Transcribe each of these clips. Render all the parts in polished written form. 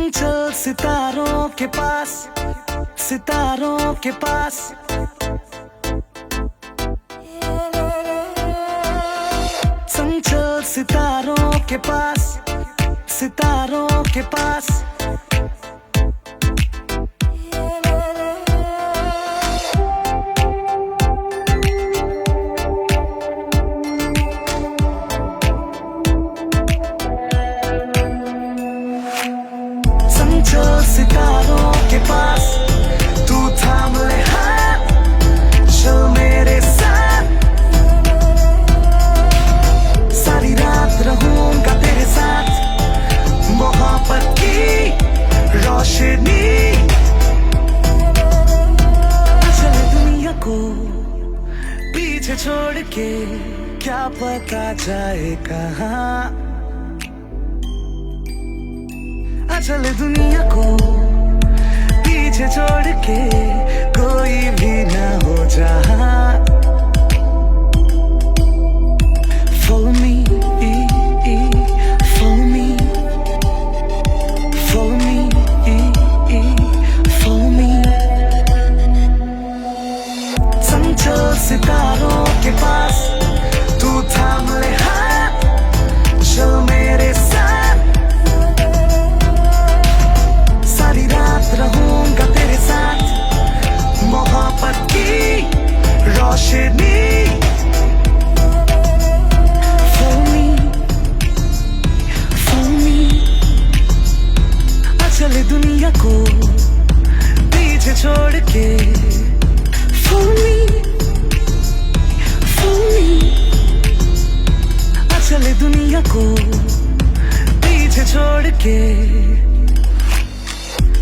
चंचल सितारों के पास, सितारों के पास। चंचल सितारों के पास, सितारों के पास। चंचल सितारों के पास तू थाम ले हाथ, चल मेरे साथ। सारी रात रहूंगा तेरे साथ, मोहब्बत की रोशनी। चले दुनिया को पीछे छोड़ के, क्या पता जाए कहाँ। चले दुनिया को पीछे छोड़ के, कोई भी ना हो जहाँ। Follow me, follow me, follow me, follow me। चंचल सितारों के पास तू थाम ले हाथ, चल मेरे साथ। सारी रात रहूंगा तेरे साथ, मोहब्बत की रोशनी। Follow me, follow me। चले दुनिया को पीछे छोड़ के। Follow me, follow me। चले दुनिया को पीछे छोड़ के।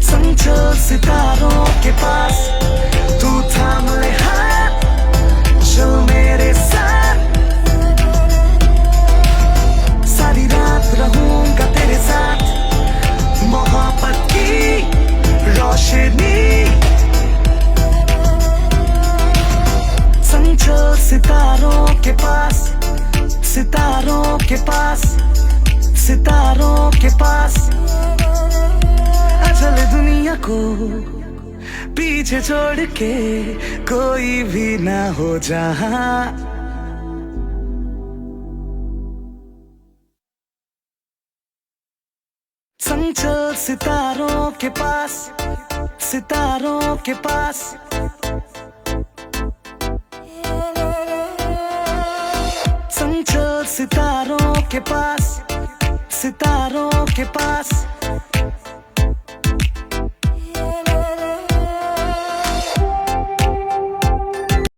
चंचल सितारों के पास तू थाम ले हाथ, चल मेरे साथ। सारी रात रहूंगा तेरे साथ, मोहब्बत की रोशनी। चंचल सितारों के पास, सितारों के पास, सितारों के पास। चले दुनिया को पीछे छोड़ के, कोई भी ना हो जहाँ। चंचल सितारों के पास, सितारों के पास। चंचल सितारों के पास, सितारों के पास।